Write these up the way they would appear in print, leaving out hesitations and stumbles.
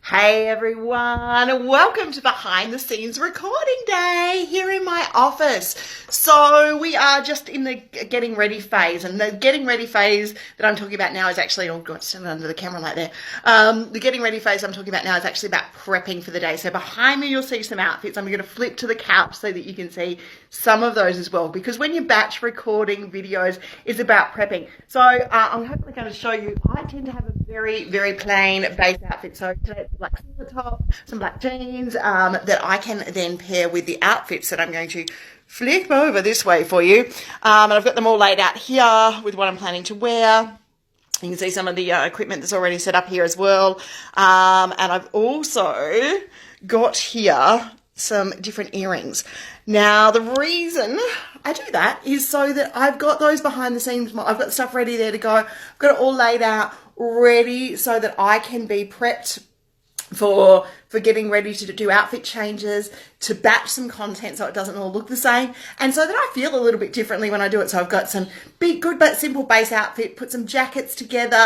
Hey everyone, welcome to behind the scenes recording day here in my office. So we are just in the getting ready phase, and the getting ready phase that I'm talking about now is actually, oh god, stand under the camera like there. The getting ready phase I'm talking about now is actually about prepping for the day. So behind me you'll see some outfits. I'm going to flip to the couch so that you can see some of those as well, because when you're batch recording videos, it's about prepping. So I'm hopefully going to show you, I tend to have a very plain base outfit. So today it's black the top, some black jeans that I can then pair with the outfits that I'm going to flip over this way for you. And I've got them all laid out here with what I'm planning to wear. You can see some of the equipment that's already set up here as well. And I've also got here some different earrings. Now, the reason I do that is so that I've got those behind the scenes. I've got stuff ready there to go. I've got it all laid out, ready so that I can be prepped for getting ready to do outfit changes, to batch some content so it doesn't all look the same, and so that I feel a little bit differently when I do it. So I've got some big, good but simple base outfit, put some jackets together.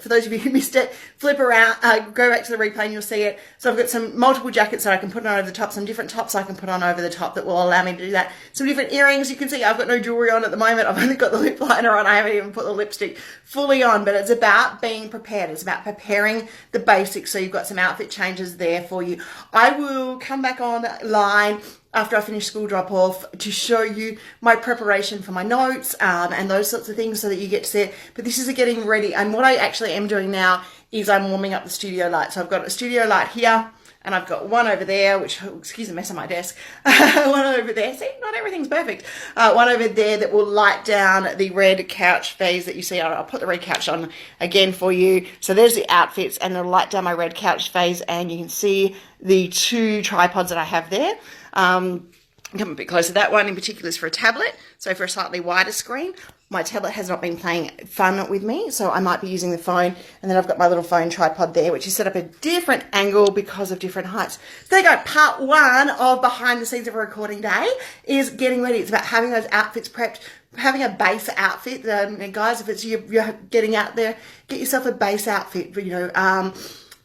For those of you who missed it, flip around, go back to the replay and you'll see it. So I've got some multiple jackets that I can put on over the top, some different tops I can put on over the top that will allow me to do that. Some different earrings. You can see I've got no jewelry on at the moment. I've only got the lip liner on. I haven't even put the lipstick fully on, but it's about being prepared. It's about preparing the basics so you've got some outfit changes there for you. I will come back online after I finish school drop off to show you my preparation for my notes and those sorts of things so that you get to see it. But this is a getting ready, and what I actually am doing now is I'm warming up the studio light. So I've got a studio light here, and I've got one over there, which, oh, excuse the mess on my desk, one over there. See, not everything's perfect. One over there that will light down the red couch phase that you see. I'll put the red couch on again for you. So there's the outfits, and it'll light down my red couch phase, and you can see the two tripods that I have there. Come a bit closer. That one in particular is for a tablet, so for a slightly wider screen. My tablet has not been playing fun with me, so I might be using the phone. And then I've got my little phone tripod there, which is set up a different angle because of different heights. So there you go. Part one of behind the scenes of a recording day is getting ready. It's about having those outfits prepped, having a base outfit. Guys, if it's you're getting out there, get yourself a base outfit.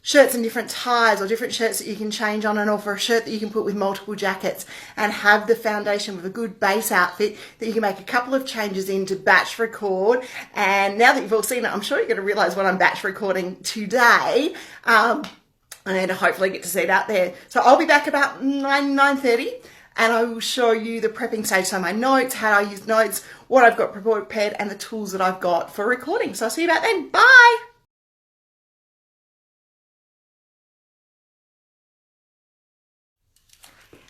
Shirts and different ties, or different shirts that you can change on and off, or a shirt that you can put with multiple jackets, and have the foundation with a good base outfit that you can make a couple of changes in to batch record. And now that you've all seen it, I'm sure you're going to realize what I'm batch recording today. And hopefully get to see it out there. So I'll be back about 9:30, and I will show you the prepping stage. So my notes, how I use notes, what I've got prepared, and the tools that I've got for recording. So I'll see you about then. Bye.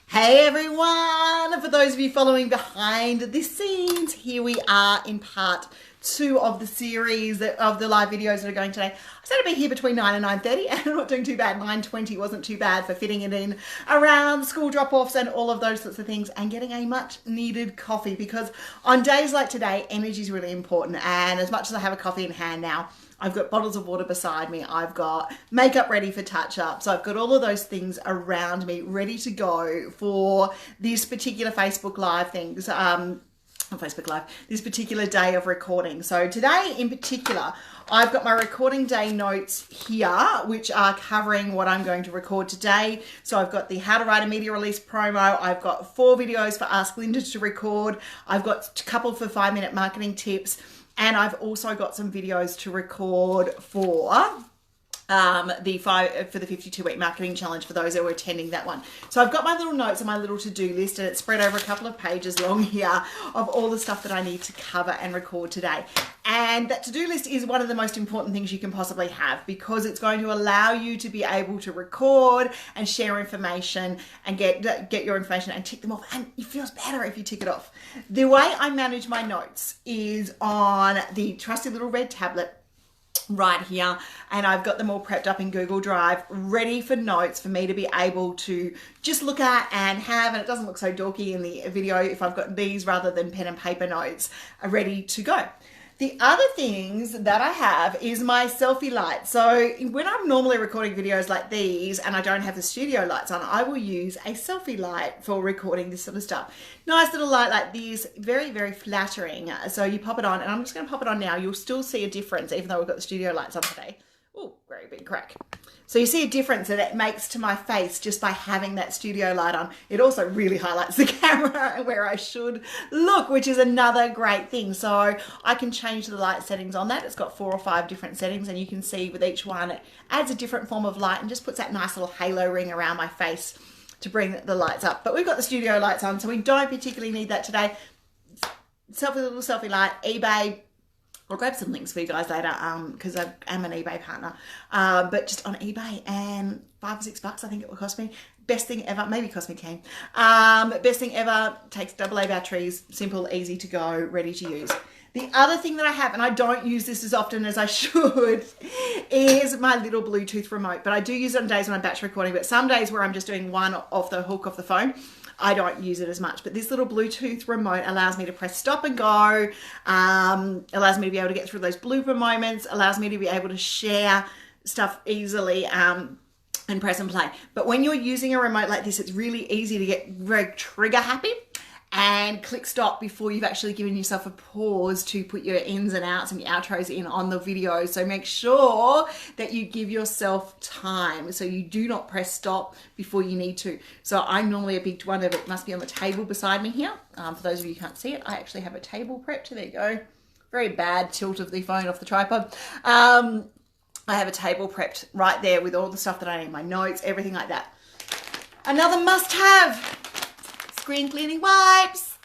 Hey everyone, for those of you following behind the scenes, here we are in part two of the series of the live videos that are going today. I said I'd be here between 9 and 9:30, and I'm not doing too bad. 9:20 wasn't too bad for fitting it in around school drop-offs and all of those sorts of things, and getting a much needed coffee, because on days like today, energy is really important. And as much as I have a coffee in hand now, I've got bottles of water beside me. I've got makeup ready for touch-ups. I've got all of those things around me ready to go for this particular Facebook Live things. On Facebook Live, this particular day of recording. So today in particular, I've got my recording day notes here, which are covering what I'm going to record today. So I've got the how to write a media release promo. I've got 4 videos for Ask Linda to record. I've got a couple for 5-minute marketing tips. And I've also got some videos to record for the 52-week marketing challenge for those who are attending that one. So I've got my little notes and my little to-do list, and it's spread over a couple of pages long here of all the stuff that I need to cover and record today. And that to-do list is one of the most important things you can possibly have, because it's going to allow you to be able to record and share information and get your information and tick them off. And it feels better if you tick it off. The way I manage my notes is on the trusty little red tablet right here, and I've got them all prepped up in Google Drive, ready for notes for me to be able to just look at and have, and it doesn't look so dorky in the video if I've got these rather than pen and paper notes ready to go. The other things that I have is my selfie light. So when I'm normally recording videos like these and I don't have the studio lights on, I will use a selfie light for recording this sort of stuff. Nice little light like this, very flattering. So you pop it on, and I'm just going to pop it on now. You'll still see a difference even though we've got the studio lights on today. Oh, very big crack. So you see a difference that it makes to my face just by having that studio light on. It also really highlights the camera and where I should look, which is another great thing. So I can change the light settings on that. It's got 4 or 5 different settings, and you can see with each one it adds a different form of light and just puts that nice little halo ring around my face to bring the lights up. But we've got the studio lights on, so we don't particularly need that today. Little selfie light, eBay. I'll grab some links for you guys later because I am an eBay partner. But just on eBay, and $5 or $6 I think it will cost me. Best thing ever, maybe cost me 10. Best thing ever, takes AA batteries, simple, easy to go, ready to use. The other thing that I have, and I don't use this as often as I should, is my little Bluetooth remote. But I do use it on days when I'm batch recording, but some days where I'm just doing one off the hook off the phone, I don't use it as much. But this little Bluetooth remote allows me to press stop and go, allows me to be able to get through those blooper moments, allows me to be able to share stuff easily, and press and play. But when you're using a remote like this, it's really easy to get very trigger happy and click stop before you've actually given yourself a pause to put your ins and outs and your outros in on the video. So make sure that you give yourself time. So you do not press stop before you need to. So I'm normally a big one of it must be on the table beside me here. For those of you who can't see it, I actually have a table prepped. There you go. Very bad tilt of the phone off the tripod. I have a table prepped right there with all the stuff that I need, my notes, everything like that. Another must have, screen cleaning wipes.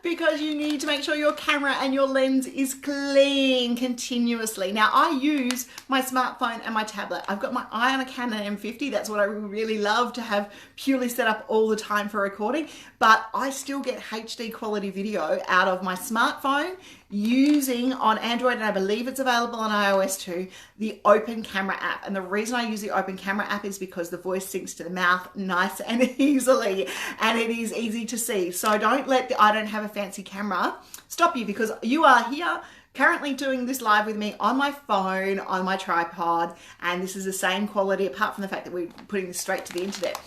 Because you need to make sure your camera and your lens is clean continuously. Now I use my smartphone and my tablet. I've got my eye on a Canon M50. That's what I really love to have purely set up all the time for recording. But I still get HD quality video out of my smartphone using on Android, and I believe it's available on iOS too, the Open Camera app. And the reason I use the Open Camera app is because the voice syncs to the mouth nice and easily, and it is easy to see. So don't let the I don't have a fancy camera stop you, because you are here currently doing this live with me on my phone, on my tripod, and this is the same quality, apart from the fact that we're putting this straight to the internet,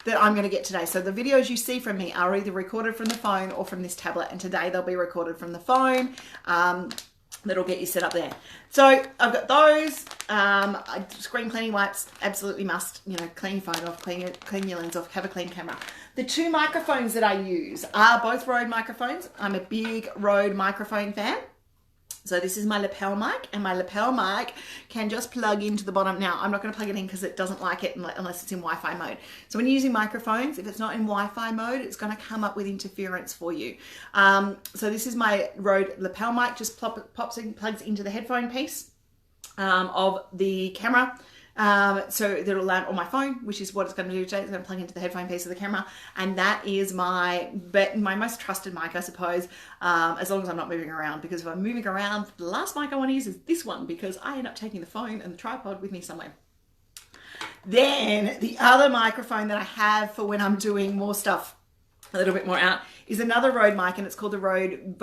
that I'm going to get today. So the videos you see from me are either recorded from the phone or from this tablet, and today they'll be recorded from the phone. That'll get you set up there. So I've got those. Screen cleaning wipes, absolutely must. You know, clean your phone off, clean your lens off, have a clean camera. The 2 microphones that I use are both Rode microphones. I'm a big Rode microphone fan. So this is my lapel mic, and my lapel mic can just plug into the bottom. Now, I'm not going to plug it in because it doesn't like it unless it's in Wi-Fi mode. So when you're using microphones, if it's not in Wi-Fi mode, it's going to come up with interference for you. So this is my Rode lapel mic, just plugs into the headphone piece of the camera. So it'll land on my phone, which is what it's going to do today. It's going to plug into the headphone piece of the camera, and that is my most trusted mic, I suppose, as long as I'm not moving around. Because if I'm moving around, the last mic I want to use is this one, because I end up taking the phone and the tripod with me somewhere. Then the other microphone that I have for when I'm doing more stuff a little bit more out is another Rode mic, and it's called the Rode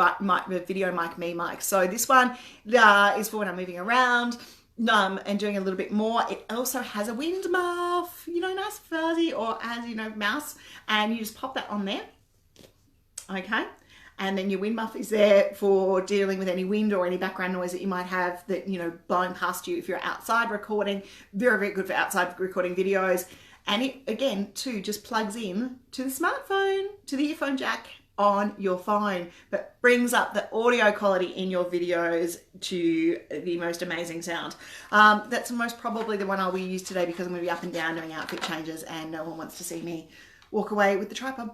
Video Mic Me mic. So this one is for when I'm moving around and doing a little bit more. It also has a wind muff, you know, nice fuzzy, or as you know, mouse, and you just pop that on there, okay? And then your wind muff is there for dealing with any wind or any background noise that you might have that, you know, blowing past you if you're outside recording. Very, very good for outside recording videos. And it, again, too, just plugs in to the smartphone, to the earphone jack on your phone, but brings up the audio quality in your videos to the most amazing sound. That's most probably the one I will use today, because I'm going to be up and down doing outfit changes, and no one wants to see me walk away with the tripod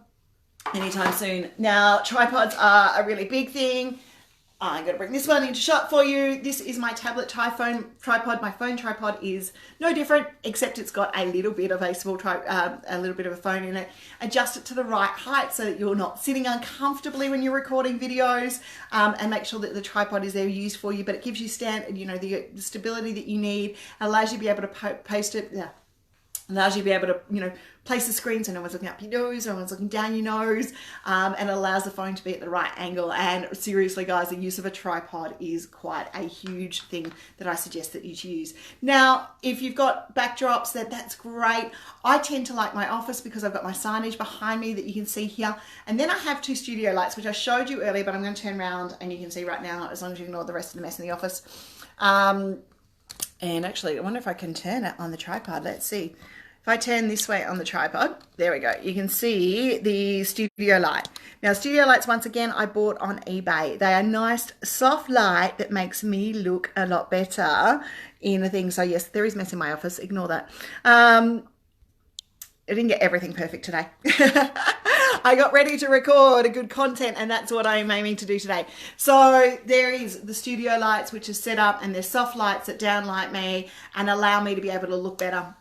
anytime soon. Now, tripods are a really big thing. I'm going to bring this one into shot for you. This is my tablet tripod. My phone tripod is no different, except it's got a little bit of a phone in it. Adjust it to the right height so that you're not sitting uncomfortably when you're recording videos, and make sure that the tripod is there used for you. But it gives you the stability that you need. Allows you to be able to post it. Yeah. Allows you to be able to, you know, place the screen so no one's looking up your nose, no one's looking down your nose, and allows the phone to be at the right angle. And seriously, guys, the use of a tripod is quite a huge thing that I suggest that you use. Now, if you've got backdrops, that's great. I tend to like my office because I've got my signage behind me that you can see here. And then I have 2 studio lights, which I showed you earlier, but I'm going to turn around and you can see right now, as long as you ignore the rest of the mess in the office. And actually, I wonder if I can turn it on the tripod. Let's see. If I turn this way on the tripod, there we go. You can see the studio light. Now, studio lights, once again, I bought on eBay. They are nice, soft light that makes me look a lot better in the thing. So yes, there is mess in my office. Ignore that. I didn't get everything perfect today. I got ready to record a good content, and that's what I'm aiming to do today. So there is the studio lights, which is set up, and there's soft lights that downlight me and allow me to be able to look better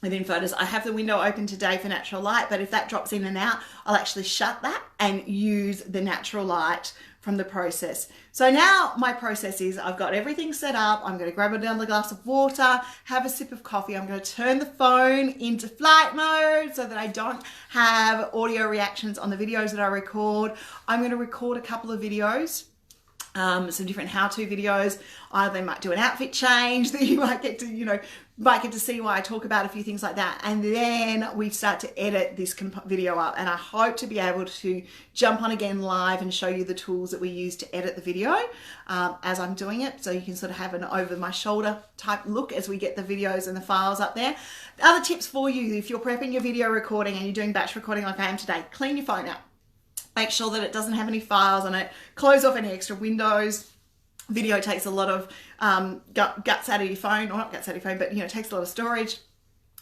within photos. I have the window open today for natural light, but if that drops in and out, I'll actually shut that and use the natural light from the process. So now my process is I've got everything set up. I'm going to grab another glass of water, have a sip of coffee. I'm going to turn the phone into flight mode so that I don't have audio reactions on the videos that I record. I'm going to record a couple of videos. Some different how-to videos. I might do an outfit change that you might get to see why I talk about a few things like that. And then we start to edit this video up. And I hope to be able to jump on again live and show you the tools that we use to edit the video as I'm doing it. So you can sort of have an over my shoulder type look as we get the videos and the files up there. Other tips for you, if you're prepping your video recording and you're doing batch recording like I am today, clean your phone out. Make sure that it doesn't have any files on it. Close off any extra windows. Video takes a lot of guts out of your phone, or not guts out of your phone, but it takes a lot of storage.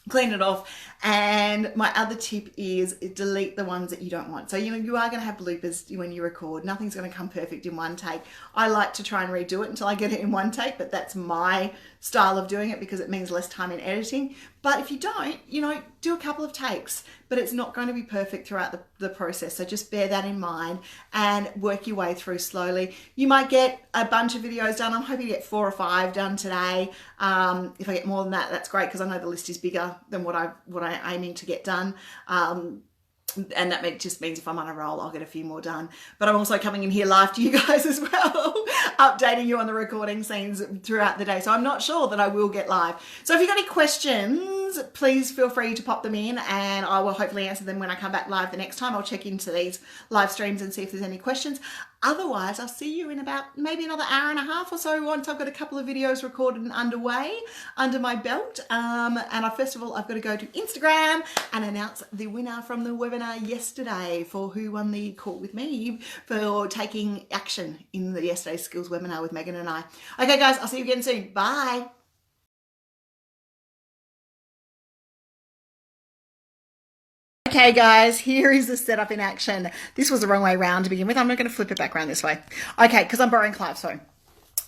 Clean it off. And my other tip is delete the ones that you don't want. So, you are going to have bloopers when you record. Nothing's going to come perfect in one take. I like to try and redo it until I get it in one take, but that's my style of doing it because it means less time in editing. But if you don't, do a couple of takes, but it's not going to be perfect throughout the process. So just bear that in mind and work your way through slowly. You might get a bunch of videos done. I'm hoping to get 4 or 5 done today. If I get more than that, that's great because I know the list is bigger than what I'm aiming to get done. And that just means if I'm on a roll, I'll get a few more done. But I'm also coming in here live to you guys as well, updating you on the recording scenes throughout the day. So I'm not sure that I will get live. So if you've got any questions, please feel free to pop them in and I will hopefully answer them when I come back live the next time. I'll check into these live streams and see if there's any questions. Otherwise, I'll see you in about maybe another hour and a half or so once I've got a couple of videos recorded and underway under my belt. First of all, I've got to go to Instagram and announce the winner from the webinar yesterday for who won the call with me for taking action in the yesterday's skills webinar with Megan and I. Okay, guys, I'll see you again soon. Bye. Okay guys, here is the setup in action. This was the wrong way around to begin with. I'm not going to flip it back around this way. Okay, because I'm borrowing Clive's phone.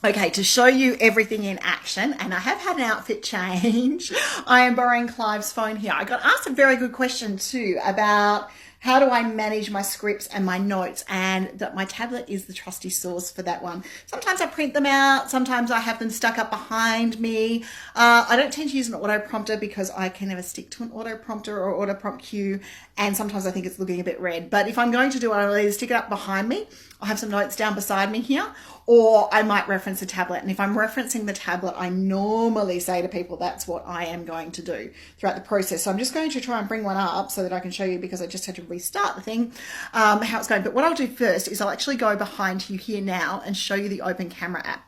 Okay, to show you everything in action, and I have had an outfit change, I am borrowing Clive's phone here. I got asked a very good question too about how do I manage my scripts and my notes, and that my tablet is the trusty source for that one. Sometimes I print them out, sometimes I have them stuck up behind me. I don't tend to use an auto prompter because I can never stick to an auto prompter or auto prompt cue, and sometimes I think it's looking a bit red. But if I'm going to do it, I'll either stick it up behind me, I'll have some notes down beside me here, or I might reference a tablet. And if I'm referencing the tablet, I normally say to people that's what I am going to do throughout the process. So I'm just going to try and bring one up so that I can show you, because I just had to restart the thing, how it's going. But what I'll do first is I'll actually go behind you here now and show you the Open Camera app,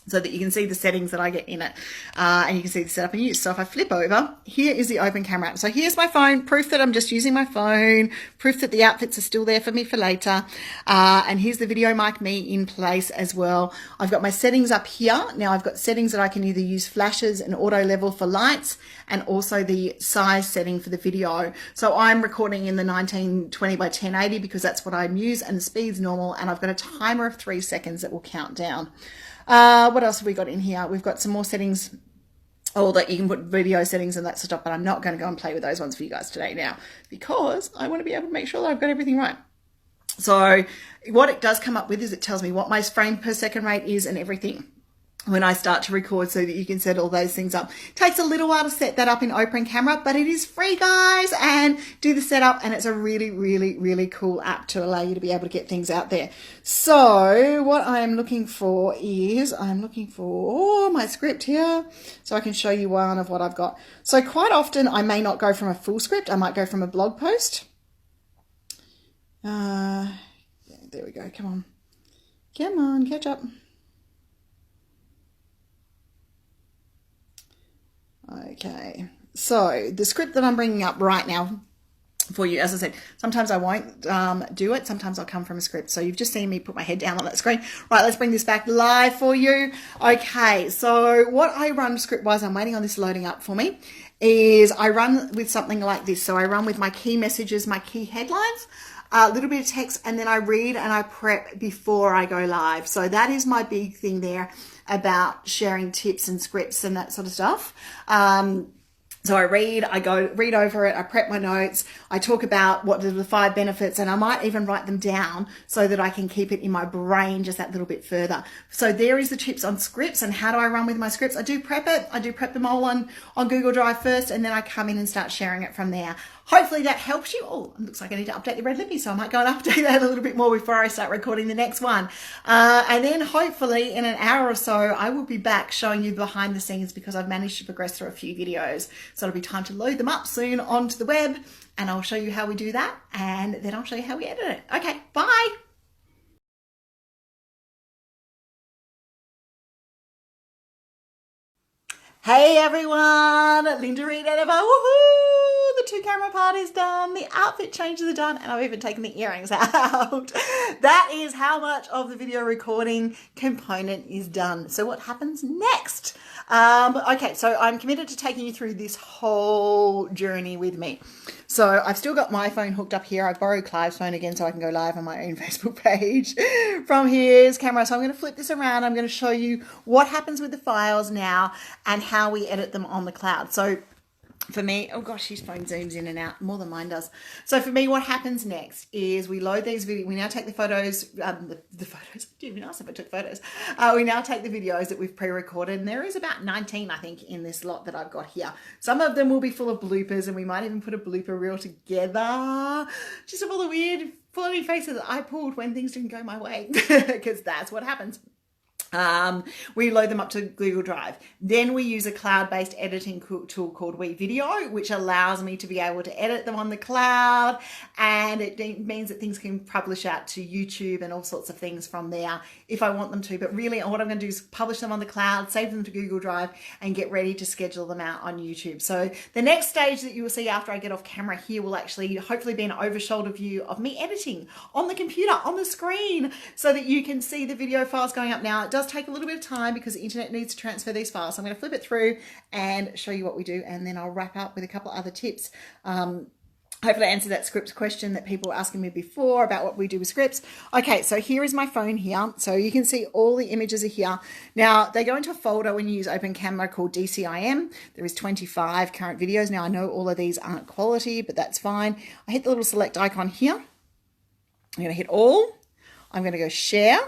so that you can see the settings that I get in it, and you can see the setup and use. So if I flip over, here is the Open Camera app. So here's my phone, proof that I'm just using my phone, proof that the outfits are still there for me for later. And here's the Video Mic Me in place as well. I've got my settings up here. Now I've got settings that I can either use flashes and auto level for lights, and also the size setting for the video. So I'm recording in the 1920 by 1080 because that's what I use, and the speed's normal, and I've got a timer of 3 seconds that will count down. What else have we got in here? We've got some more settings, that you can put video settings and that sort of stuff, but I'm not going to go and play with those ones for you guys today now, because I want to be able to make sure that I've got everything right. So what it does come up with is it tells me what my frame per second rate is and everything when I start to record, so that you can set all those things up. It takes a little while to set that up in Open Camera, but it is free, guys, and do the setup, and it's a really, really, really cool app to allow you to be able to get things out there. So what I'm looking for is, I'm looking for my script here, so I can show you one of what I've got. So quite often I may not go from a full script, I might go from a blog post. There we go, come on, catch up. Okay, so the script that I'm bringing up right now for you, as I said, sometimes I won't do it, sometimes I'll come from a script. So you've just seen me put my head down on that screen. Right, let's bring this back live for you. Okay, so what I run script-wise, I'm waiting on this loading up for me, is I run with something like this. So I run with my key messages, my key headlines, a little bit of text, and then I read and I prep before I go live. So that is my big thing there about sharing tips and scripts and that sort of stuff. So I read over it, I prep my notes, I talk about what are the 5 benefits, and I might even write them down so that I can keep it in my brain just that little bit further. So there is the tips on scripts and how do I run with my scripts. I do prep it. I do prep them all on Google Drive first, and then I come in and start sharing it from there. Hopefully that helps you. Oh, it looks like I need to update the red lippy, so I might go and update that a little bit more before I start recording the next one. And then hopefully in an hour or so, I will be back showing you behind the scenes because I've managed to progress through a few videos. So it'll be time to load them up soon onto the web, and I'll show you how we do that, and then I'll show you how we edit it. Okay, bye. Hey everyone, Linda Reed-Enever, woohoo! The 2-camera part is done, the outfit changes are done, and I've even taken the earrings out. That is how much of the video recording component is done. So what happens next? Okay, so I'm committed to taking you through this whole journey with me. So I've still got my phone hooked up here. I've borrowed Clive's phone again so I can go live on my own Facebook page from his camera. So I'm going to flip this around. I'm going to show you what happens with the files now and how we edit them on the cloud. So for me, oh gosh, his phone zooms in and out more than mine does. So for me, what happens next is we load these videos. We now take the photos, the photos, I didn't even ask if I took photos. We now take the videos that we've pre-recorded, and there is about 19, I think, in this lot that I've got here. Some of them will be full of bloopers, and we might even put a blooper reel together, just of all the weird funny faces that I pulled when things didn't go my way, because that's what happens. We load them up to Google Drive. Then we use a cloud-based editing tool called Video, which allows me to be able to edit them on the cloud, and it means that things can publish out to YouTube and all sorts of things from there if I want them to. But really what I'm going to do is publish them on the cloud, save them to Google Drive, and get ready to schedule them out on YouTube. So the next stage that you will see after I get off camera here will actually hopefully be an over-shoulder view of me editing on the computer, on the screen, so that you can see the video files going up. Now, it does take a little bit of time because the internet needs to transfer these files. So I'm going to flip it through and show you what we do, and then I'll wrap up with a couple of other tips. Hopefully I answered that script question that people were asking me before about what we do with scripts. Okay, so here is my phone here. So you can see all the images are here. Now, they go into a folder when you use Open Camera called DCIM. There is 25 current videos. Now, I know all of these aren't quality, but that's fine. I hit the little select icon here. I'm going to hit all. I'm going to go share.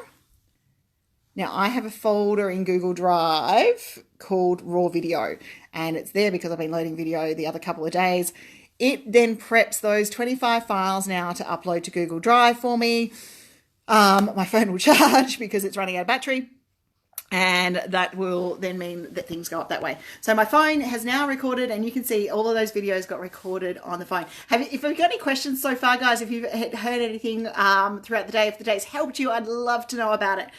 Now, I have a folder in Google Drive called Raw Video, and it's there because I've been loading video the other couple of days. It then preps those 25 files now to upload to Google Drive for me. My phone will charge because it's running out of battery, and that will then mean that things go up that way. So my phone has now recorded, and you can see all of those videos got recorded on the phone. If you've got any questions so far, guys, if you've heard anything throughout the day, if the day's helped you, I'd love to know about it.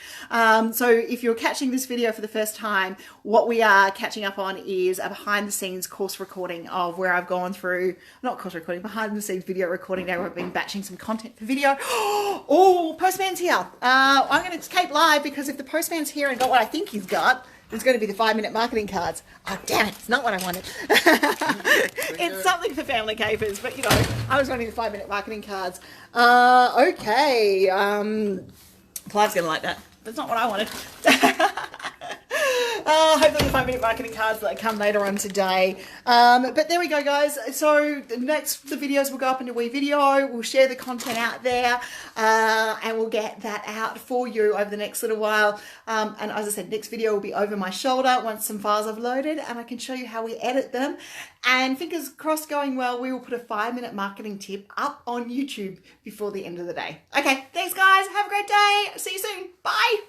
So if you're catching this video for the first time, what we are catching up on is a behind the scenes course recording of where I've gone through, not course recording, behind the scenes video recording day where I've been batching some content for video. Oh, Postman's here. I'm going to keep live because if the Postman's here and got what I think he's got, it's going to be the 5-minute marketing cards. Oh, damn it. It's not what I wanted. It's something for family capers, but you know, I was wanting the 5-minute marketing cards. Okay. Clive's going to like that. That's not what I wanted. Hopefully the 5-minute marketing cards that come later on today. But there we go, guys. So the videos will go up into Video. We'll share the content out there, and we'll get that out for you over the next little while. And as I said, next video will be over my shoulder once some files I've loaded, and I can show you how we edit them. And fingers crossed, going well, we will put a 5-minute marketing tip up on YouTube before the end of the day. Okay, thanks, guys. Have a great day. See you soon. Bye.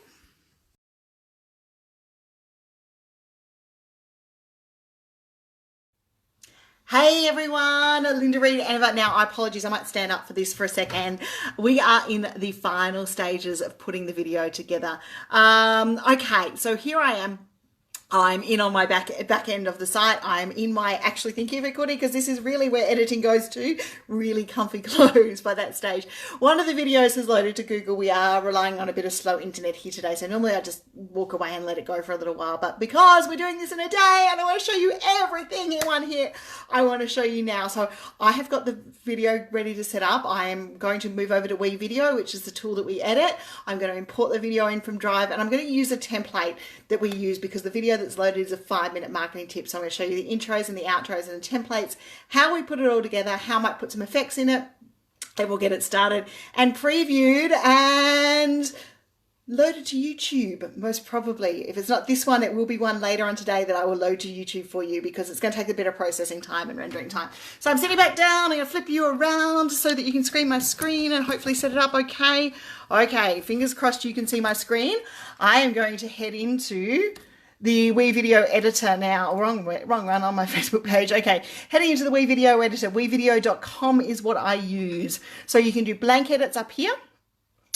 Hey everyone, Linda Reed-Enever. Now, I apologize, I might stand up for this for a second. We are in the final stages of putting the video together. Okay, so here I am. I'm in on my back end of the site. I'm in my actually thinking of recording, because this is really where editing goes to, really comfy clothes by that stage. One of the videos has loaded to Google. We are relying on a bit of slow internet here today, so normally I just walk away and let it go for a little while, but because we're doing this in a day and I want to show you everything in one hit, I want to show you now. So I have got the video ready to set up. I am going to move over to WeVideo, which is the tool that we edit. I'm going to import the video in from Drive, and I'm going to use a template that we use because the video that's loaded is a 5-minute marketing tip. So I'm going to show you the intros and the outros and the templates, how we put it all together, how I might put some effects in it, and we'll get it started and previewed and loaded to YouTube, most probably. If it's not this one, it will be one later on today that I will load to YouTube for you, because it's going to take a bit of processing time and rendering time. So I'm sitting back down. I'm going to flip you around so that you can see my screen and hopefully set it up okay. Okay, fingers crossed you can see my screen. I am going to head into the WeVideo editor now. Wrong one on my Facebook page. Okay, heading into the WeVideo editor. WeVideo.com is what I use. So you can do blank edits up here,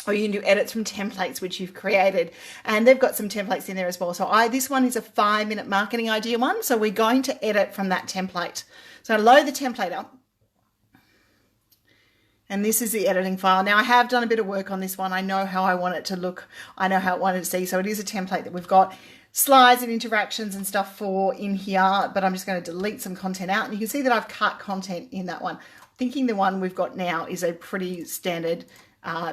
or you can do edits from templates which you've created, and they've got some templates in there as well. So this one is a 5-minute marketing idea one, so we're going to edit from that template. So I load the template up, and this is the editing file. Now I have done a bit of work on this one. I know how I want it to look. I know how I want it to see. So it is a template that we've got slides and interactions and stuff for in here, but I'm just going to delete some content out, and you can see that I've cut content in that one. Thinking the one we've got now is a pretty standard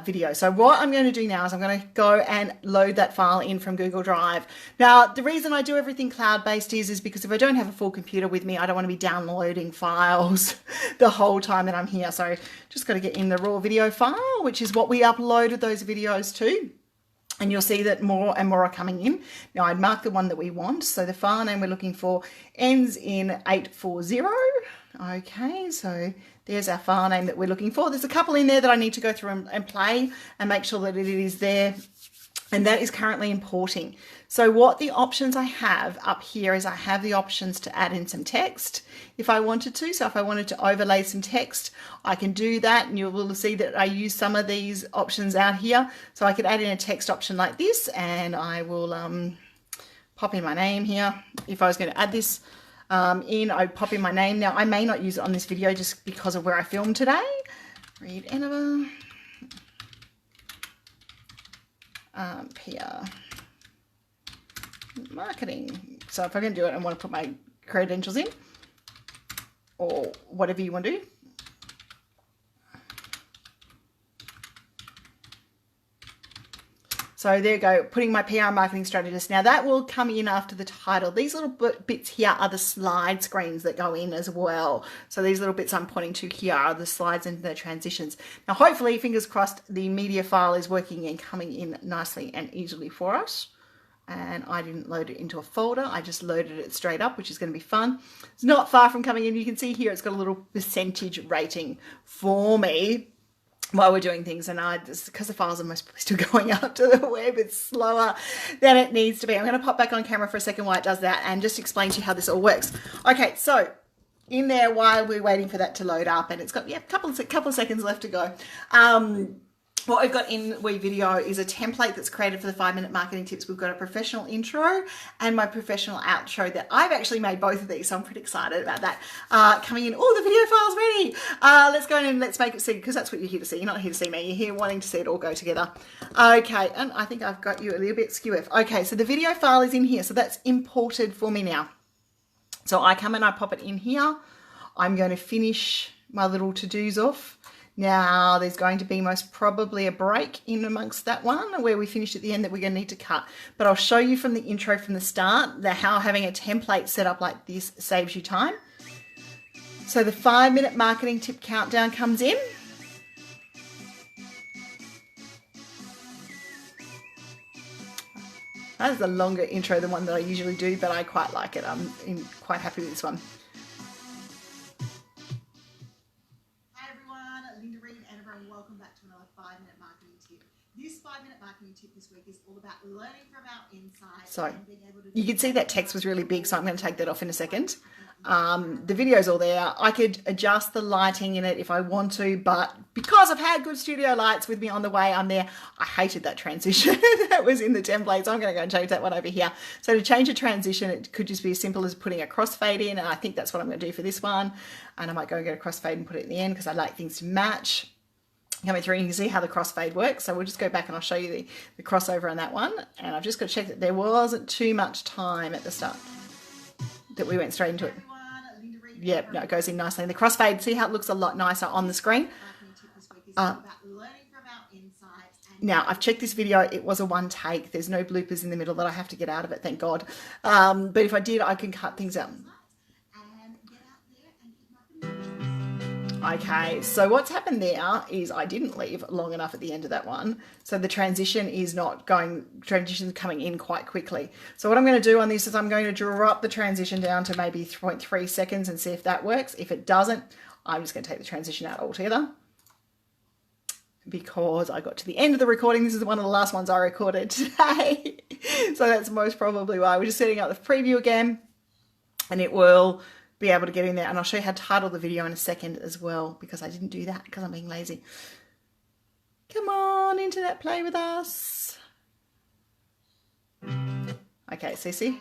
video. So what I'm going to do now is I'm going to go and load that file in from Google Drive. Now, the reason I do everything cloud-based is because if I don't have a full computer with me, I don't want to be downloading files the whole time that I'm here. So just got to get in the raw video file, which is what we uploaded those videos to. And you'll see that more and more are coming in. Now I'd mark the one that we want. So the file name we're looking for ends in 840. Okay, so there's our file name that we're looking for. There's a couple in there that I need to go through and play and make sure that it is there. And that is currently importing. So what the options I have up here is I have the options to add in some text if I wanted to. So if I wanted to overlay some text, I can do that, and you will see that I use some of these options out here. So I could add in a text option like this, and I will pop in my name here. If I was going to add this I'd pop in my name. Now I may not use it on this video just because of where I filmed today. Reed-Enever. PR marketing. So if I'm going to do it, I want to put my credentials in, or whatever you want to do. So there you go, putting my PR marketing strategist. Now that will come in after the title. These little bits here are the slide screens that go in as well. So these little bits I'm pointing to here are the slides and the transitions. Now hopefully, fingers crossed, the media file is working and coming in nicely and easily for us. And I didn't load it into a folder. I just loaded it straight up, which is going to be fun. It's not far from coming in. You can see here it's got a little percentage rating for me while we're doing things, and because the files are most still going up to the web, it's slower than it needs to be. I'm going to pop back on camera for a second while it does that and just explain to you how this all works. Okay, so in there, while we're waiting for that to load up, and it's got a couple of seconds left to go, what we've got in WeVideo is a template that's created for the 5-minute marketing tips. We've got a professional intro and my professional outro that I've actually made both of these, so I'm pretty excited about that. Coming in, oh, the video file's ready. Let's go in and let's make it see, because that's what you're here to see. You're not here to see me. You're here wanting to see it all go together. Okay, and I think I've got you a little bit skew. Okay, so the video file is in here, so that's imported for me now. So I come and I pop it in here. I'm going to finish my little to-dos off. Now, there's going to be most probably a break in amongst that one where we finish at the end that we're going to need to cut. But I'll show you from the intro from the start how having a template set up like this saves you time. So the 5-minute marketing tip countdown comes in. That is a longer intro than one that I usually do, but I quite like it. I'm quite happy with this one. Reed-Enever, and welcome back to another 5-minute marketing tip. This 5-minute marketing tip this week is all about learning from our insights. So you can see that text was really big, so I'm going to take that off in a second. The video's all there. I could adjust the lighting in it if I want to, but because I've had good studio lights with me on the way, I'm there. I hated that transition that was in the template, so I'm going to go and change that one over here. So to change a transition, it could just be as simple as putting a crossfade in, and I think that's what I'm going to do for this one. And I might go and get a crossfade and put it in the end because I like things to match. Coming through, and you can see how the crossfade works. So we'll just go back and I'll show you the crossover on that one. And I've just got to check that there wasn't too much time at the start, that we went straight into it. Yep, no, it goes in nicely. And the crossfade, see how it looks a lot nicer on the screen? Now, I've checked this video. It was a one take. There's no bloopers in the middle that I have to get out of it, thank God. But if I did, I can cut things out. Okay, so what's happened there is I didn't leave long enough at the end of that one. So the transition is not going, transition's coming in quite quickly. So what I'm going to do on this is I'm going to drop the transition down to maybe 0.3 seconds and see if that works. If it doesn't, I'm just going to take the transition out altogether because I got to the end of the recording. This is one of the last ones I recorded today. So that's most probably why. We're just setting up the preview again and it will be able to get in there, and I'll show you how to title the video in a second as well, because I didn't do that because I'm being lazy. Come on, internet, play with us. Okay, Cece.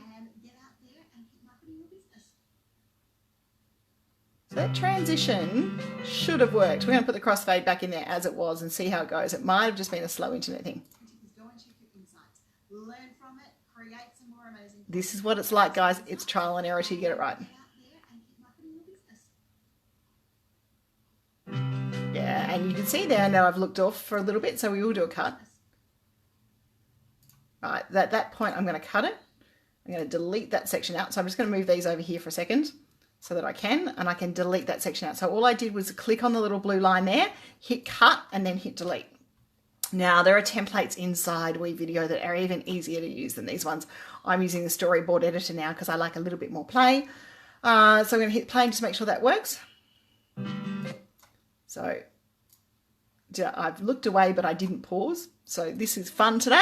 So that transition should have worked. We're going to put the crossfade back in there as it was and see how it goes. It might have just been a slow internet thing. This is what it's like, guys. It's trial and error till you get it right. Yeah, and you can see there now I've looked off for a little bit, so we will do a cut. Right, at that point I'm going to cut it. I'm going to delete that section out. So I'm just going to move these over here for a second so that I can delete that section out. So all I did was click on the little blue line there, hit cut, and then hit delete. Now there are templates inside WeVideo that are even easier to use than these ones. I'm using the storyboard editor now because I like a little bit more play. So I'm going to hit play just to make sure that works. So I've looked away, but I didn't pause. So this is fun today.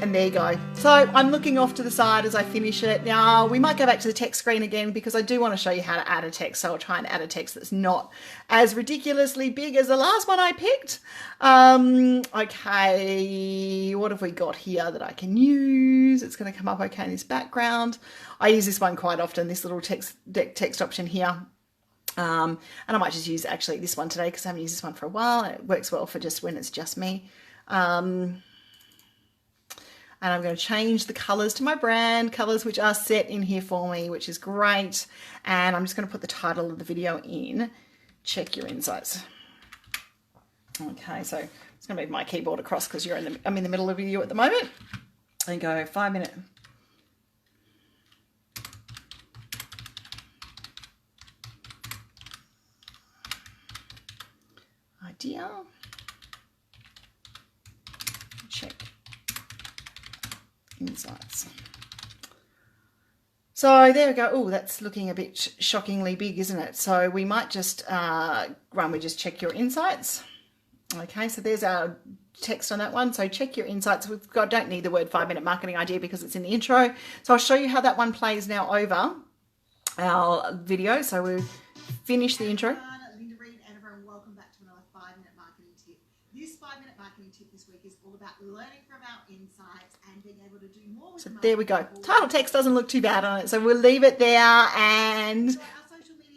And there you go. So I'm looking off to the side as I finish it. Now we might go back to the text screen again because I do want to show you how to add a text. So I'll try and add a text that's not as ridiculously big as the last one I picked. Okay, what have we got here that I can use? It's going to come up okay in this background. I use this one quite often, this little text option here. And I might just use actually this one today because I haven't used this one for a while and it works well for just when it's just me. And I'm going to change the colors to my brand colors, which are set in here for me, which is great. And I'm just going to put the title of the video in, check your insights. Okay, so I'm just going to move my keyboard across because I'm in the middle of a video at the moment. And go 5-minute. Idea. Check insights. So there we go. Oh, that's looking a bit shockingly big, isn't it? So we might just we just check your insights. Okay, so there's our text on that one. So check your insights. Don't need the word 5-minute marketing idea because it's in the intro. So I'll show you how that one plays now over our video. So we've finished the intro. Reed-Enever, and welcome back to another 5-minute marketing tip. This 5-minute marketing tip this week is all about learning from our insights and being able to do more with So there we go. Title text doesn't look too bad on it. So we'll leave it there and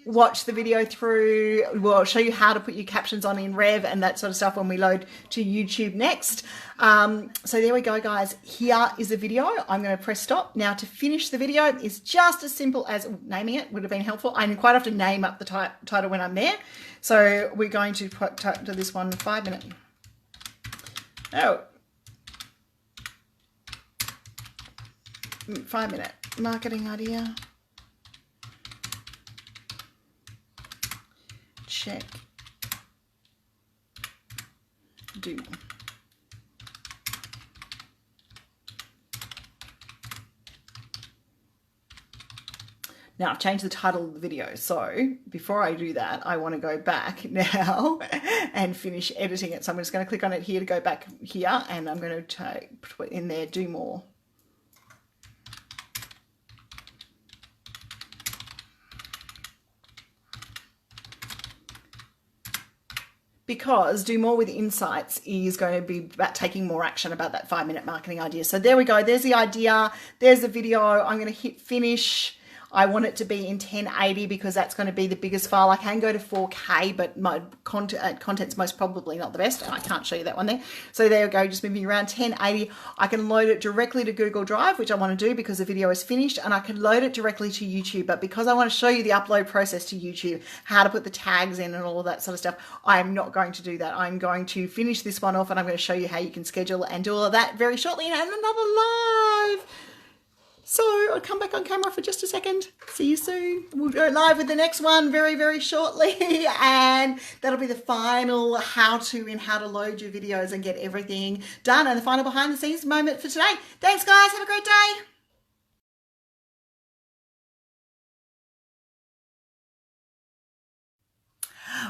watch the video through. We'll show you how to put your captions on in Rev and that sort of stuff when we load to YouTube next. So there we go, guys. Here is the video. I'm going to press stop. Now to finish the video is just as simple as naming it would have been helpful. I quite often name up the title when I'm there. So we're going to put to this one 5-minute. Oh. 5-minute marketing idea. Check. Do. Now I've changed the title of the video, so before I do that, I want to go back now and finish editing it. So I'm just going to click on it here to go back here, and I'm going to put in there, do more. Because do more with insights is going to be about taking more action about that 5-minute marketing idea. So there we go. There's the idea. There's the video. I'm going to hit finish. I want it to be in 1080 because that's going to be the biggest file. I can go to 4K, but my content's most probably not the best. I can't show you that one there. So there we go, just moving around 1080. I can load it directly to Google Drive, which I want to do because the video is finished, and I can load it directly to YouTube. But because I want to show you the upload process to YouTube, how to put the tags in and all of that sort of stuff, I am not going to do that. I'm going to finish this one off, and I'm going to show you how you can schedule and do all of that very shortly, and another live. So I'll come back on camera for just a second. See you soon. We'll go live with the next one very, very shortly. And that'll be the final how-to in how to load your videos and get everything done. And the final behind the scenes moment for today. Thanks, guys. Have a great day.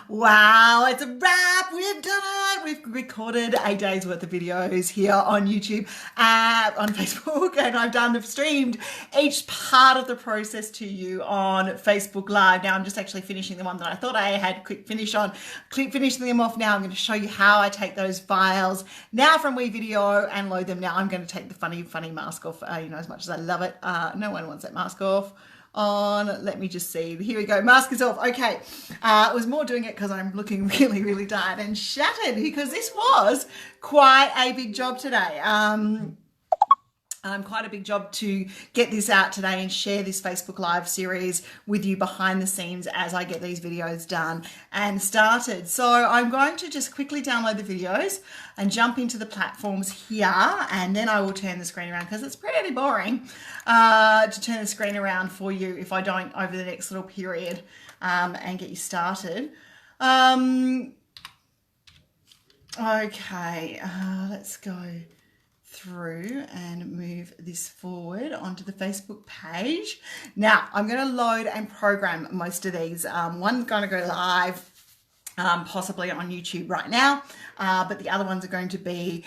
Wow, it's a wrap. We've done it. We've recorded a day's worth of videos here on YouTube, on Facebook, and I've streamed each part of the process to you on Facebook Live. Now I'm just actually finishing the one that I thought I had quick finish on. Finishing them off now. I'm going to show you how I take those files now from WeVideo and load them. Now I'm going to take the funny mask off, as much as I love it. No one wants that mask off. On, let me just see, here we go, mask is off. Okay, I was more doing it because I'm looking really, really tired and shattered because this was quite a big job today. Quite a big job to get this out today and share this Facebook Live series with you behind the scenes as I get these videos done and started. So I'm going to just quickly download the videos and jump into the platforms here, and then I will turn the screen around because it's pretty boring to turn the screen around for you if I don't over the next little period and get you started. Okay, let's go through and move this forward onto the Facebook page. Now I'm going to load and program most of these. One's going to go live possibly on YouTube right now, but the other ones are going to be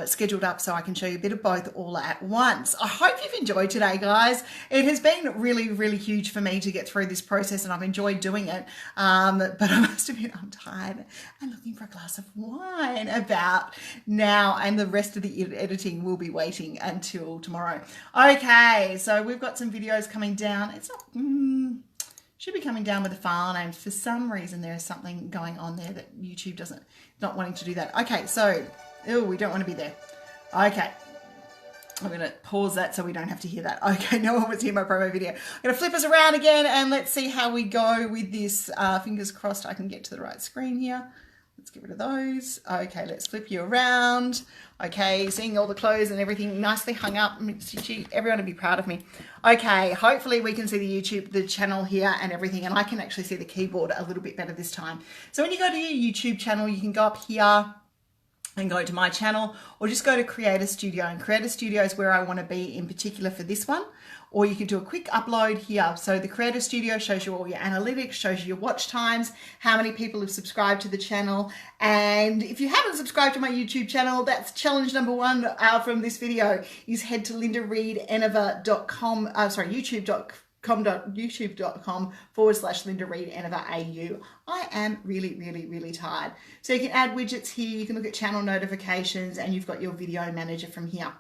scheduled up so I can show you a bit of both all at once. I hope you've enjoyed today, guys. It has been really, really huge for me to get through this process, and I've enjoyed doing it, but I must admit I'm tired and looking for a glass of wine about now, and the rest of the editing will be waiting until tomorrow. Okay, so we've got some videos coming down. It's not... should be coming down with the file names. For some reason, there is something going on there that YouTube not wanting to do that. Okay, so, we don't want to be there. Okay, I'm going to pause that so we don't have to hear that. Okay, no one wants to hear my promo video. I'm going to flip us around again and let's see how we go with this. Fingers crossed I can get to the right screen here. Let's get rid of those. Okay, let's flip you around. Okay, seeing all the clothes and everything nicely hung up. Everyone would be proud of me. Okay, hopefully we can see the channel here and everything, and I can actually see the keyboard a little bit better this time. So when you go to your YouTube channel, you can go up here and go to my channel, or just go to Creator Studio, and Creator Studio is where I want to be in particular for this one. Or you can do a quick upload here. So the Creator Studio shows you all your analytics, shows you your watch times, how many people have subscribed to the channel. And if you haven't subscribed to my YouTube channel, that's challenge number one from this video, is head to Reed-Enever.com, youtube.com/Linda Reed-Enever AU. I am really, really, really tired. So you can add widgets here, you can look at channel notifications, and you've got your video manager from here.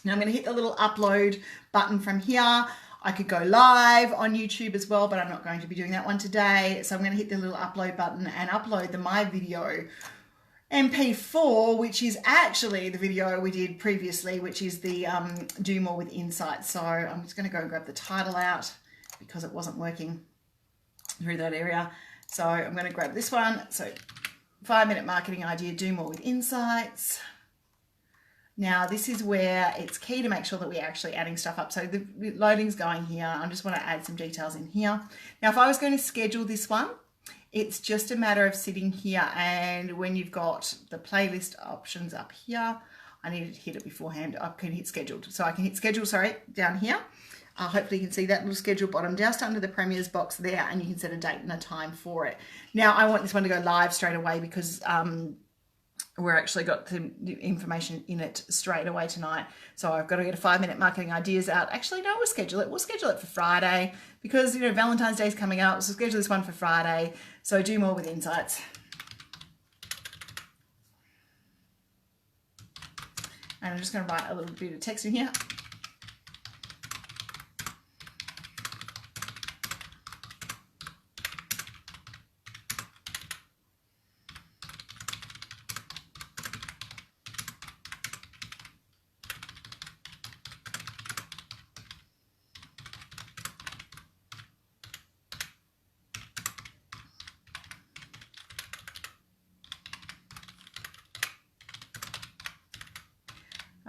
Now I'm going to hit the little upload button from here. I could go live on YouTube as well, but I'm not going to be doing that one today. So I'm going to hit the little upload button and upload the My Video MP4, which is actually the video we did previously, which is the Do More with Insights. So I'm just going to go and grab the title out because it wasn't working through that area. So I'm going to grab this one. So 5-minute marketing idea, Do More with Insights. Now this is where it's key to make sure that we're actually adding stuff up. So the loading's going here. I just want to add some details in here. Now if I was going to schedule this one, it's just a matter of sitting here, and when you've got the playlist options up here, I need to hit it beforehand. I can hit scheduled. So I can hit schedule, sorry, down here. Hopefully you can see that little schedule bottom just under the Premier's box there, and you can set a date and a time for it. Now, I want this one to go live straight away because we're actually got the information in it straight away tonight. So I've got to get a 5-minute marketing ideas out. Actually, no, we'll schedule it. We'll schedule it for Friday because, you know, Valentine's Day is coming up. So schedule this one for Friday. So do more with insights. And I'm just going to write a little bit of text in here.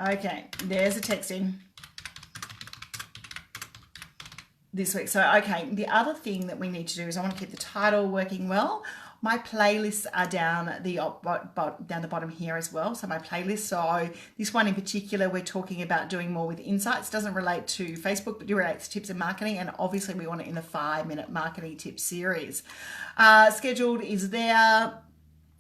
Okay, there's a text in this week. So, okay, the other thing that we need to do is I want to keep the title working well. My playlists are down the bottom here as well. So my playlist, so this one in particular, we're talking about doing more with insights. Doesn't relate to Facebook, but it relates to tips and marketing. And obviously we want it in the 5-minute marketing tips series. Scheduled is there.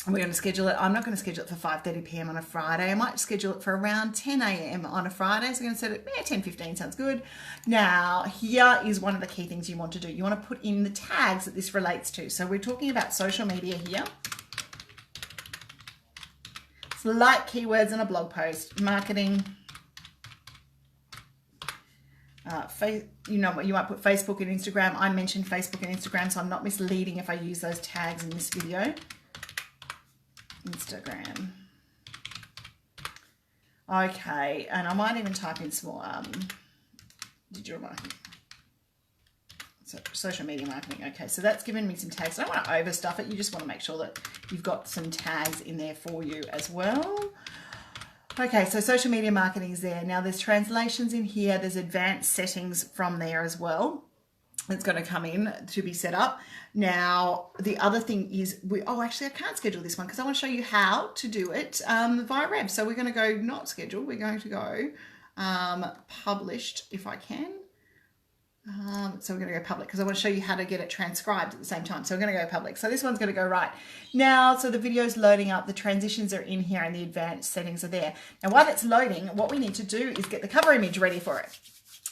We're going to schedule it. I'm not going to schedule it for 5:30 p.m. on a Friday. I might schedule it for around 10 a.m. on a Friday. So we're going to set it, 10:15 sounds good. Now, here is one of the key things you want to do. You want to put in the tags that this relates to. So we're talking about social media here. It's like keywords in a blog post, marketing. You know, you might put Facebook and Instagram. I mentioned Facebook and Instagram, so I'm not misleading if I use those tags in this video. Instagram. Okay, and I might even type in some more digital marketing. So social media marketing. Okay, so that's given me some tags. I don't want to overstuff it. You just want to make sure that you've got some tags in there for you as well. Okay, so social media marketing is there. Now there's translations in here. There's advanced settings from there as well. It's going to come in to be set up. Now, the other thing is, actually I can't schedule this one because I want to show you how to do it via Rev. So we're going to go not scheduled. We're going to go published if I can. So we're going to go public because I want to show you how to get it transcribed at the same time. So we're going to go public. So this one's going to go right now. So the video's loading up. The transitions are in here and the advanced settings are there. Now, while it's loading, what we need to do is get the cover image ready for it.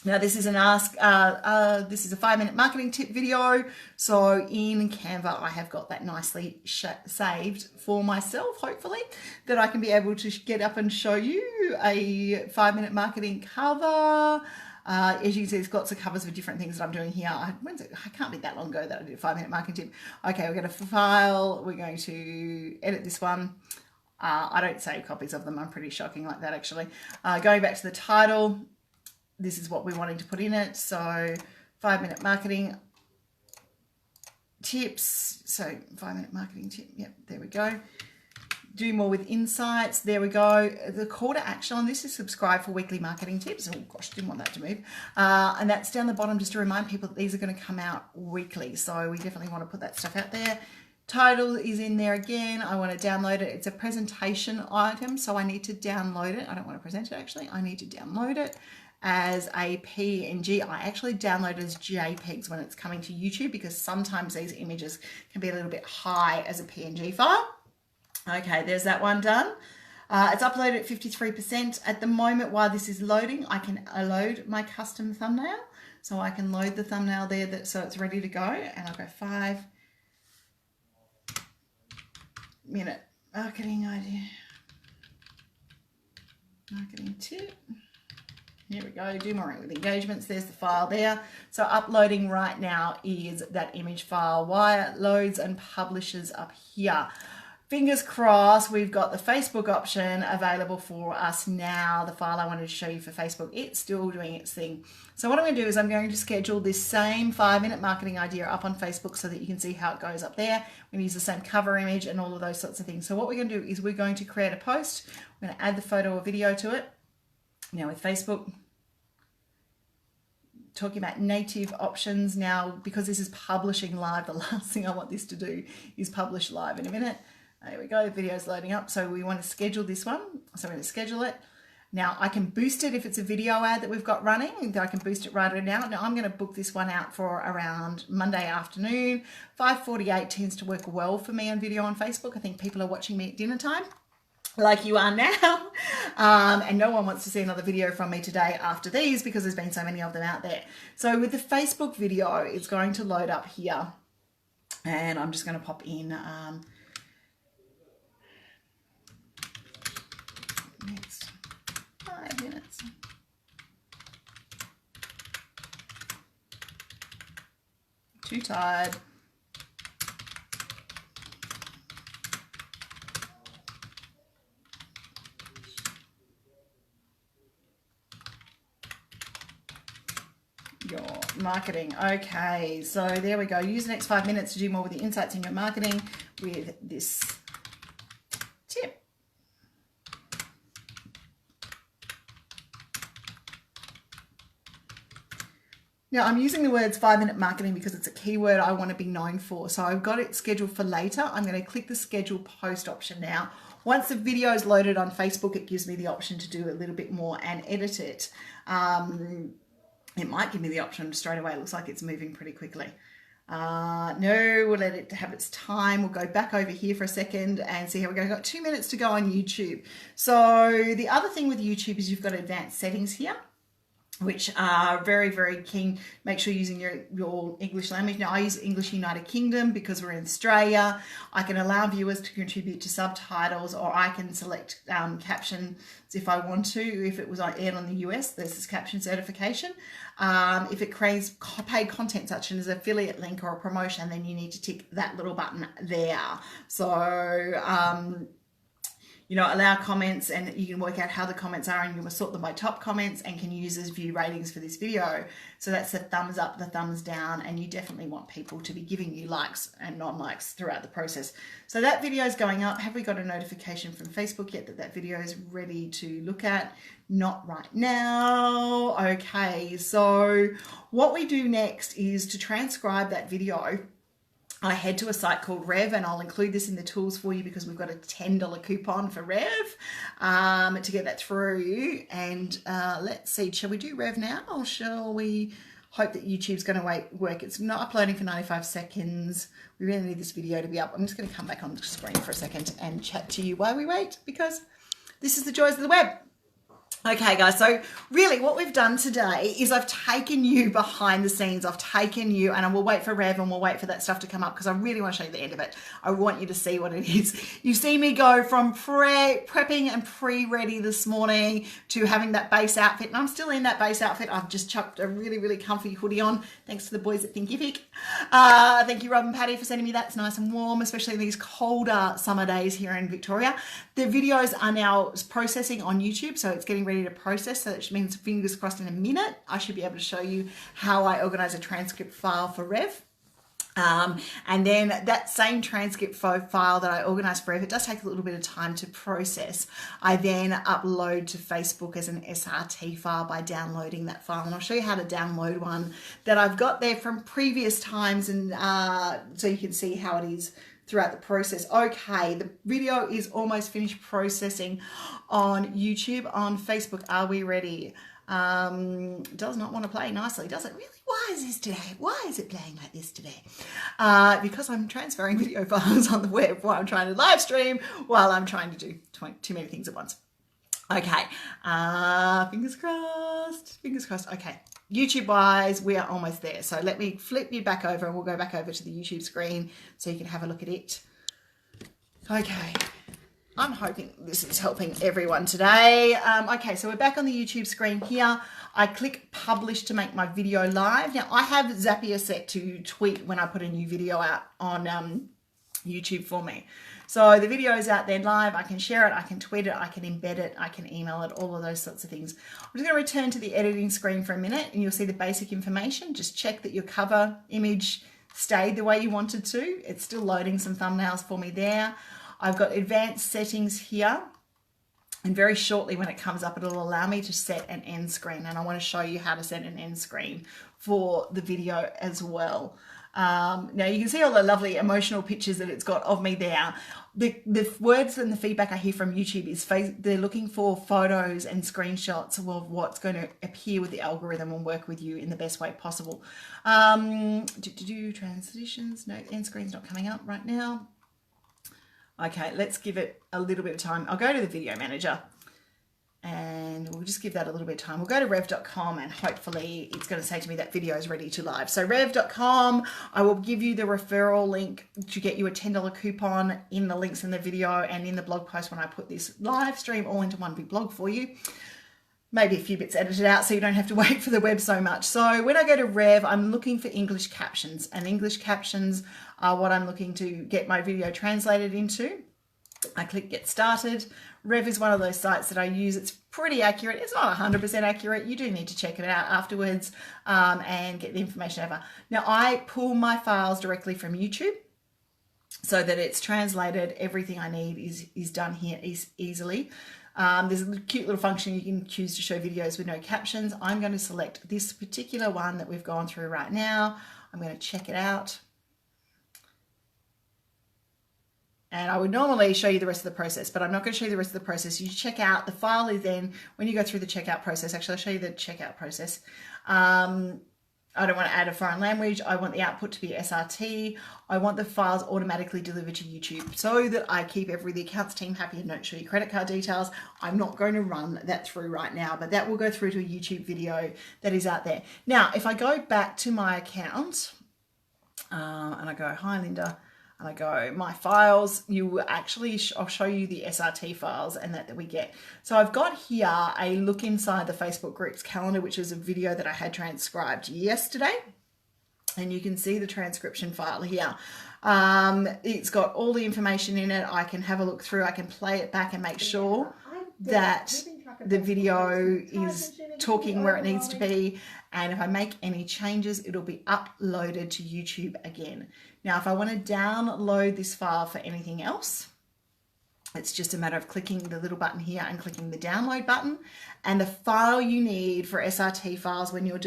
Now this is this is a 5-minute marketing tip video. So in Canva, I have got that nicely saved for myself, hopefully, that I can be able to get up and show you a 5-minute marketing cover. As you can see, there's lots of covers for different things that I'm doing here. I can't be that long ago that I did a 5-minute marketing tip. Okay, we're going to file. We're going to edit this one. I don't save copies of them. I'm pretty shocking like that, actually. Going back to the title. This is what we're wanting to put in it. So 5-minute marketing tips. So 5-minute marketing tip. Yep, there we go. Do more with insights. There we go. The call to action on this is subscribe for weekly marketing tips. Oh gosh, didn't want that to move. And that's down the bottom just to remind people that these are going to come out weekly. So we definitely want to put that stuff out there. Title is in there again. I want to download it. It's a presentation item, so I need to download it. I don't want to present it actually. I need to download it as a PNG. I actually download it as JPEGs when it's coming to YouTube because sometimes these images can be a little bit high as a PNG file. Okay, there's that one done. It's uploaded at 53%. At the moment, while this is loading, I can load my custom thumbnail. So I can load the thumbnail there so it's ready to go. And I'll go 5-minute marketing idea. Marketing tip. Here we go, do more with engagements. There's the file there. So uploading right now is that image file. Wire loads and publishes up here. Fingers crossed, we've got the Facebook option available for us now. The file I wanted to show you for Facebook, it's still doing its thing. So what I'm going to do is I'm going to schedule this same 5-minute marketing idea up on Facebook so that you can see how it goes up there. We're going to use the same cover image and all of those sorts of things. So what we're going to do is we're going to create a post. We're going to add the photo or video to it. Now with Facebook, talking about native options now, because this is publishing live, the last thing I want this to do is publish live in a minute. There we go, video's loading up. So we want to schedule this one. So we're going to schedule it. Now I can boost it if it's a video ad that we've got running. I can boost it right now. Now I'm going to book this one out for around Monday afternoon. 5:48 tends to work well for me on video on Facebook. I think people are watching me at dinner time, like you are now. And no one wants to see another video from me today after these because there's been so many of them out there. So with the Facebook video, it's going to load up here. And I'm just going to pop in next 5 minutes. Too tired. Your marketing. Okay, so there we go. Use the next 5 minutes to do more with the insights in your marketing with this tip. Now I'm using the words 5-minute marketing because it's a keyword I want to be known for. So I've got it scheduled for later. I'm going to click the schedule post option now. Once the video is loaded on Facebook, it gives me the option to do a little bit more and edit it. It might give me the option straight away. It looks like it's moving pretty quickly. No, we'll let it have its time. We'll go back over here for a second and see how we go. We've got 2 minutes to go on YouTube. So the other thing with YouTube is you've got advanced settings here, which are very, very keen. Make sure you're using your English language. Now I use English United Kingdom because we're in Australia. I can allow viewers to contribute to subtitles, or I can select captions if I want to. If it was aired on the US, there's this caption certification. If it creates paid content such as an affiliate link or a promotion, then you need to tick that little button there. So you know, allow comments, and you can work out how the comments are, and you will sort them by top comments and can use as view ratings for this video. So that's the thumbs up, the thumbs down, and you definitely want people to be giving you likes and non-likes throughout the process. So that video is going up. Have we got a notification from Facebook yet that that video is ready to look at? Not right now. Okay, so what we do next is to transcribe that video. I head to a site called Rev, and I'll include this in the tools for you because we've got a $10 coupon for Rev to get that through. And let's see, shall we do Rev now, or shall we hope that YouTube's going to work? It's not uploading for 95 seconds. We really need this video to be up. I'm just going to come back on the screen for a second and chat to you while we wait, because this is the joys of the web. Okay guys, so really what we've done today is I've taken you behind the scenes. I've taken you, and I will wait for Rev and we'll wait for that stuff to come up because I really want to show you the end of it. I want you to see what it is. You see me go from prepping and pre-ready this morning to having that base outfit, and I'm still in that base outfit. I've just chucked a really, really comfy hoodie on, thanks to the boys at Thinkific. Thank you, Rob and Patty, for sending me that. It's nice and warm, especially in these colder summer days here in Victoria. The videos are now processing on YouTube, so it's getting ready to process, so that means fingers crossed in a minute I should be able to show you how I organize a transcript file for Rev. And then that same transcript file that I organized for Rev, it does take a little bit of time to process. I then upload to Facebook as an SRT file by downloading that file, and I'll show you how to download one that I've got there from previous times, and so you can see how it is throughout the process. Okay, the video is almost finished processing on YouTube. On Facebook, are we ready? Does not want to play nicely, does it? Really? Why is this today? Why is it playing like this today? Because I'm transferring video files on the web while I'm trying to live stream, while I'm trying to do too many things at once. Okay, fingers crossed, fingers crossed. Okay, YouTube wise, we are almost there. So let me flip you back over and we'll go back over to the YouTube screen so you can have a look at it. Okay, I'm hoping this is helping everyone today. Okay, so we're back on the YouTube screen here. I click publish to make my video live. Now I have Zapier set to tweet when I put a new video out on YouTube for me. So the video is out there live. I can share it, I can tweet it, I can embed it, I can email it, all of those sorts of things. I'm just going to return to the editing screen for a minute, and you'll see the basic information. Just check that your cover image stayed the way you wanted to. It's still loading some thumbnails for me there. I've got advanced settings here, and very shortly when it comes up, it'll allow me to set an end screen, and I want to show you how to set an end screen for the video as well. Now you can see all the lovely emotional pictures that it's got of me there. The words and the feedback I hear from YouTube is they're looking for photos and screenshots of what's going to appear with the algorithm and work with you in the best way possible. Transitions, no, end screen's not coming up right now. Okay, let's give it a little bit of time. I'll go to the video manager and we'll just give that a little bit of time. We'll go to rev.com and hopefully it's going to say to me that video is ready to live. So rev.com, I will give you the referral link to get you a $10 coupon in the links in the video and in the blog post when I put this live stream all into one big blog for you. Maybe a few bits edited out so you don't have to wait for the web so much. So when I go to Rev, I'm looking for English captions, and English captions are what I'm looking to get my video translated into. I click Get Started. Rev is one of those sites that I use. It's pretty accurate. It's not 100% accurate. You do need to check it out afterwards and get the information over. Now, I pull my files directly from YouTube so that it's translated. Everything I need is done here easily. There's a cute little function you can choose to show videos with no captions. I'm going to select this particular one that we've gone through right now. I'm going to check it out. And I would normally show you the rest of the process, but I'm not going to show you the rest of the process. You check out, the file is then, when you go through the checkout process, actually I'll show you the checkout process. I don't want to add a foreign language. I want the output to be SRT. I want the files automatically delivered to YouTube so that I keep the accounts team happy and don't show you credit card details. I'm not going to run that through right now, but that will go through to a YouTube video that is out there. Now, if I go back to my account and I go, hi Linda, and I go, my files, I'll show you the SRT files and that we get. So I've got here a look inside the Facebook groups calendar, which is a video that I had transcribed yesterday. And you can see the transcription file here. It's got all the information in it. I can have a look through, I can play it back and make sure that the video is talking where it needs to be. And if I make any changes, it'll be uploaded to YouTube again. Now, if I want to download this file for anything else, it's just a matter of clicking the little button here and clicking the download button. And the file you need for SRT files when you're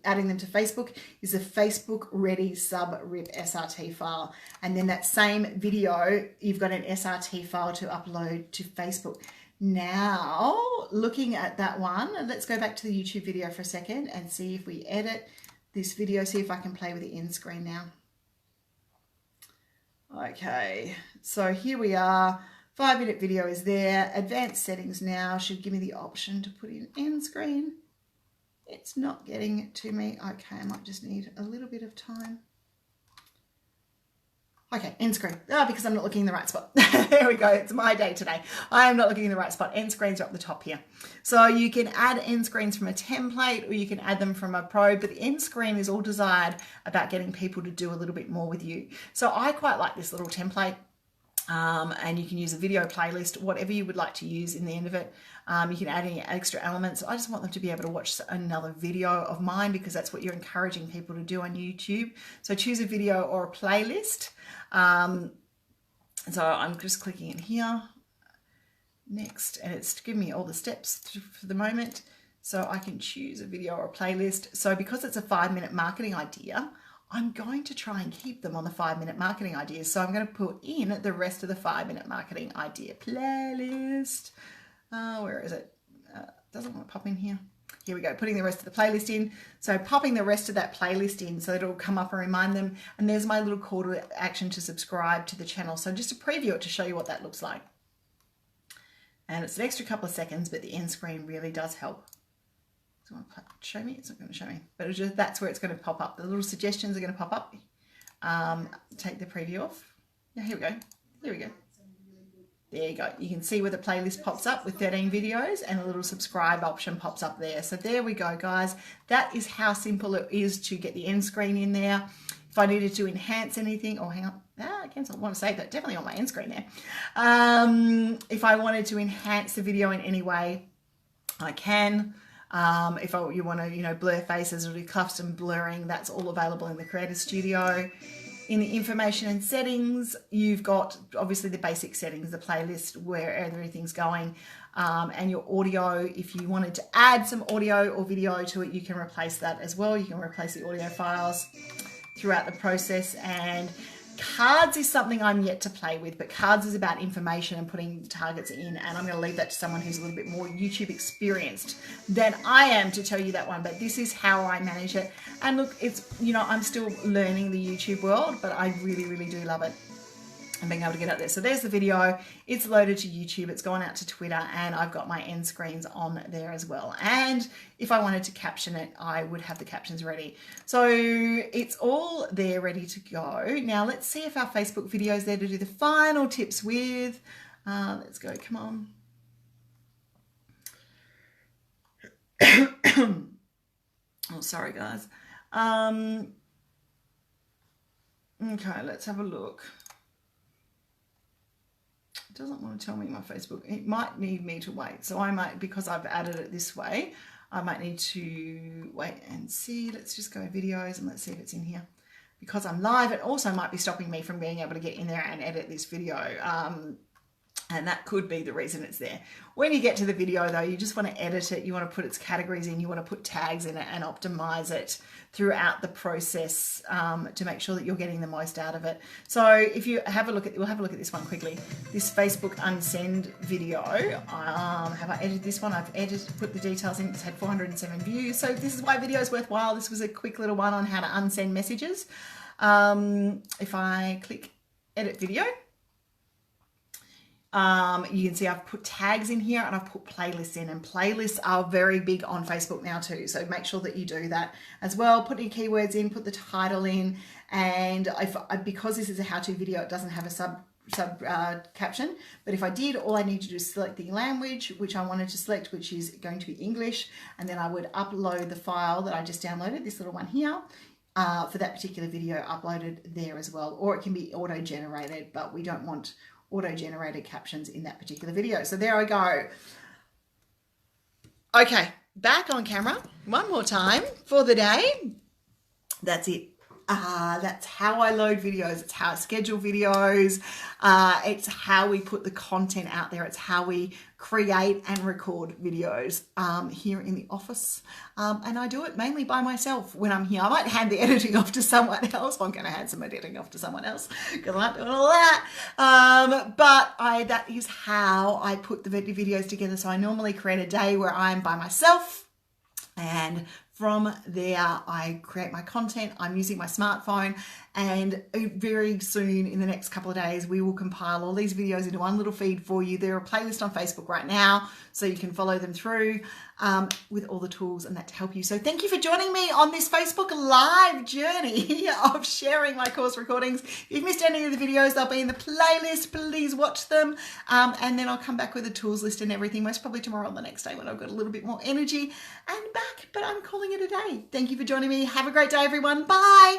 adding them to Facebook is a Facebook ready sub-rip SRT file. And then that same video, you've got an SRT file to upload to Facebook. Now, looking at that one, let's go back to the YouTube video for a second and see if we edit this video, see if I can play with the end screen now. Okay, so here we are. 5-minute video is there. Advanced settings now should give me the option to put in end screen. It's not getting it to me. Okay, I might just need a little bit of time. Okay, end screen. Because I'm not looking in the right spot. There we go. It's my day today. I am not looking in the right spot. End screens are up the top here. So you can add end screens from a template or you can add them from a pro, but the end screen is all desired about getting people to do a little bit more with you. So I quite like this little template. And you can use a video playlist, whatever you would like to use in the end of it. You can add any extra elements. I just want them to be able to watch another video of mine because that's what you're encouraging people to do on YouTube. So choose a video or a playlist. So I'm just clicking in here, next, and it's giving me all the steps for the moment. So I can choose a video or a playlist. So because it's a 5-minute marketing idea, I'm going to try and keep them on the 5-minute marketing ideas. So I'm going to put in the rest of the 5-minute marketing idea playlist. Where is it? Doesn't want to pop in here. Here we go, putting the rest of the playlist in. So popping the rest of that playlist in so it'll come up and remind them. And there's my little call to action to subscribe to the channel. So just to preview it to show you what that looks like. And it's an extra couple of seconds, but the end screen really does help. Does it want to show me? It's not going to show me, but it's just, that's where it's going to pop up. The little suggestions are going to pop up. Take the preview off. Yeah, here we go. Here we go. There you go. You can see where the playlist pops up with 13 videos and a little subscribe option pops up there. So there we go, guys. That is how simple it is to get the end screen in there. If I needed to enhance anything, hang on. I can't want to save that. Definitely on my end screen there. If I wanted to enhance the video in any way, I can. If you want to, blur faces or do custom blurring, that's all available in the Creator Studio. In the information and settings, you've got obviously the basic settings, the playlist, where everything's going, and your audio. If you wanted to add some audio or video to it, you can replace that as well. You can replace the audio files. throughout the process. And cards is something I'm yet to play with, but cards is about information and putting targets in, and I'm going to leave that to someone who's a little bit more YouTube experienced than I am to tell you that one. But this is how I manage it. And look, it's, you know, I'm still learning the YouTube world, but I really, really do love it and being able to get out there. So there's the video. It's loaded to YouTube. It's gone out to Twitter, and I've got my end screens on there as well. And if I wanted to caption it, I would have the captions ready. So it's all there ready to go. Now let's see if our Facebook video is there to do the final tips with. Let's go. Come on. Oh, sorry guys. Okay, let's have a look. Doesn't want to tell me my Facebook. It might need me to wait. So I might, because I've added it this way, I might need to wait and see. Let's just go videos and let's see if it's in here. Because I'm live, it also might be stopping me from being able to get in there and edit this video. And that could be the reason it's there. When you get to the video though, you just want to edit it. You want to put its categories in. You want to put tags in it and optimize it throughout the process to make sure that you're getting the most out of it. So if you have a look at, we'll have a look at this one quickly. This Facebook unsend video. Have I edited this one? I've put the details in. It's had 407 views. So this is why video is worthwhile. This was a quick little one on how to unsend messages. If I click edit video, you can see I've put tags in here and I've put playlists in, and playlists are very big on Facebook now too. So make sure that you do that as well. Put your keywords in, put the title in, and because this is a how-to video, it doesn't have a sub caption, but if I did, all I need to do is select the language which I wanted to select, which is going to be English, and then I would upload the file that I just downloaded, this little one here, for that particular video, uploaded there as well. Or it can be auto-generated, but we don't want auto-generated captions in that particular video. So there I go. Okay, back on camera one more time for the day. That's it. That's how I load videos. It's how I schedule videos. It's how we put the content out there. It's how we create and record videos here in the office. And I do it mainly by myself when I'm here. I might hand the editing off to someone else. I'm going to hand some editing off to someone else because I'm not doing all that. But that is how I put the videos together. So I normally create a day where I'm by myself, and from there, I create my content. I'm using my smartphone, and very soon in the next couple of days, we will compile all these videos into one little feed for you. They're a playlist on Facebook right now, so you can follow them through with all the tools and that to help you. So thank you for joining me on this Facebook Live journey of sharing my course recordings. If you've missed any of the videos, they'll be in the playlist. Please watch them. And then I'll come back with a tools list and everything, most probably tomorrow or the next day when I've got a little bit more energy and back. But I'm calling it a day. Thank you for joining me. Have a great day, everyone. Bye.